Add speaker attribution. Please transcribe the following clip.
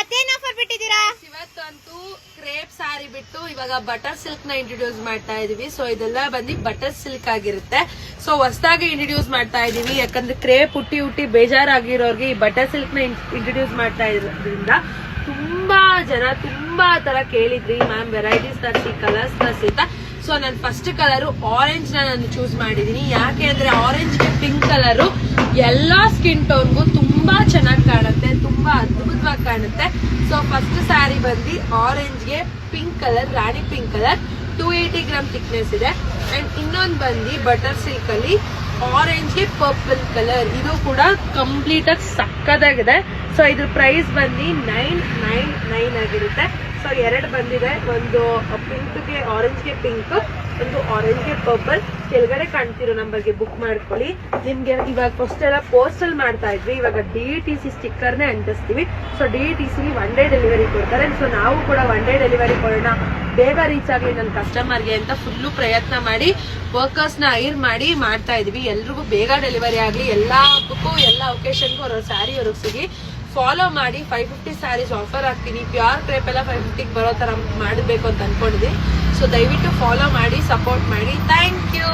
Speaker 1: ಇವತ್ತೇನ್ offer ಬಿಟ್ಟಿದ್ದೀರಾ?
Speaker 2: ಇವತ್ತಂತೂ crepe ಸಾರಿ ಬಿಟ್ಟು ಇವಾಗ butter silk ನ ಇಂಟ್ರೊಡ್ಯೂಸ್ ಮಾಡ್ತಾ ಇದೀವಿ. ಸೊ ಇದೆಲ್ಲ ಬಂದು ಬಟರ್ ಸಿಲ್ಕ್ ಆಗಿರುತ್ತೆ. ಸೊ ಹೊಸದಾಗಿ ಇಂಟ್ರೊಡ್ಯೂಸ್ ಮಾಡ್ತಾ ಇದೀವಿ, ಯಾಕಂದ್ರೆ ಕ್ರೇಪ್ ಹುಟ್ಟಿ ಬೇಜಾರಾಗಿರೋರ್ಗೆ ಈ ಬಟರ್ ಸಿಲ್ಕ್ ನ ಇಂಟ್ರೊಡ್ಯೂಸ್ ಮಾಡ್ತಾ ಇರೋದ್ರಿಂದ ತುಂಬಾ ಜನ ತುಂಬಾ ತರ ಕೇಳಿದ್ರಿ, ಮ್ಯಾಮ್ ವೆರೈಟೀಸ್ ತರಿಸಿ, ಕಲರ್ಸ್ ತರಿಸಿ ಅಂತ. ಸೊ ನಾನು ಫಸ್ಟ್ ಕಲರ್ ಆರೆಂಜ್ ನಾನು ಚೂಸ್ ಮಾಡಿದೀನಿ. ಯಾಕೆ ಅಂದ್ರೆ ಆರೆಂಜ್ ಗೆ ಪಿಂಕ್ ಕಲರ್ ಎಲ್ಲಾ ಸ್ಕಿನ್ ಟೋನ್ಗೂ ತುಂಬಾ ಚೆನ್ನಾಗಿ ಕಾಣುತ್ತೆ, ತುಂಬಾ ಅದ್ಭುತವಾಗಿ ಕಾಣುತ್ತೆ. ಸೊ ಫಸ್ಟ್ ಸ್ಯಾರಿ ಬಂದು ಆರೆಂಜ್ ಗೆ ಪಿಂಕ್ ಕಲರ್, ರಾಣಿ ಪಿಂಕ್ ಕಲರ್, 280 ಗ್ರಾಮ್ ಥಿಕ್ನೆಸ್ ಇದೆ. ಅಂಡ್ ಇನ್ನೊಂದು ಬಂದು ಬಟರ್ ಸಿಲ್ಕ್ ಅಲ್ಲಿ ಆರೆಂಜ್ ಗೆ ಪರ್ಪಲ್ ಕಲರ್, ಇದು ಕೂಡ ಕಂಪ್ಲೀಟ್ ಆಗಿ ಸಕ್ಕದಾಗಿದೆ. ಸೊ ಇದ್ರ ಪ್ರೈಸ್ ಬಂದು 999 ಆಗಿರುತ್ತೆ. ಸೊ ಎರಡು ಬಂದಿದೆ, ಒಂದು ಪಿಂಕ್ ಗೆ ಆರೆಂಜ್ ಗೆ ಪಿಂಕ್, ಒಂದು ಆರೆಂಜ್ ಗೆ ಪರ್ಪಲ್. ಕೆಳಗಡೆ ಕಾಣ್ತಿರೋ ನಂಬರ್ಗೆ ಬುಕ್ ಮಾಡ್ಕೊಳ್ಳಿ. ನಿಮ್ಗೆ ಇವಾಗ ಫಸ್ಟ್ ಎಲ್ಲ ಪೋಸ್ಟಲ್ ಮಾಡ್ತಾ ಇದ್ವಿ, ಇವಾಗ DTC ಸ್ಟಿಕ್ಕರ್ ನೇ ಅಂಟಿಸ್ತೀವಿ. ಸೊ DTC 1 ಡೇ ಡೆಲಿವರಿ ಕೊಡ್ತಾರೆ. ಸೊ ನಾವು ಕೂಡ 1 ಡೇ ಡೆಲಿವರಿ ಕೊಡೋಣ, ಬೇಗ ರೀಚ್ ಆಗ್ಲಿ ನನ್ನ ಕಸ್ಟಮರ್ಗೆ ಅಂತ ಫುಲ್ಲು ಪ್ರಯತ್ನ ಮಾಡಿ ವರ್ಕರ್ಸ್ ನ ಹೈರ್ ಮಾಡಿ ಮಾಡ್ತಾ ಇದೀವಿ. ಎಲ್ರಿಗೂ ಬೇಗ ಡೆಲಿವರಿ ಆಗ್ಲಿ, ಎಲ್ಲಾ ಹಬ್ಬಕ್ಕೂ ಎಲ್ಲಾ ಒಕೇಶನ್ಗೂ ಅವ್ರ ಸ್ಯಾರಿ ಅವ್ರಿಗೆ ಸಿಗಿ. ಫಾಲೋ ಮಾಡಿ. 550 ಸ್ಯಾರೀಸ್ ಆಫರ್ ಆಗ್ತೀನಿ. ಪ್ಯೂರ್ ಕ್ರೇಪ್ ಎಲ್ಲ 550 ಬರೋ ತರ ಮಾಡಬೇಕು ಅಂತ ಅನ್ಕೊಂಡಿದ್ದೀನಿ. ಸೊ ದಯವಿಟ್ಟು ಫಾಲೋ ಮಾಡಿ, ಸಪೋರ್ಟ್ ಮಾಡಿ. Thank you.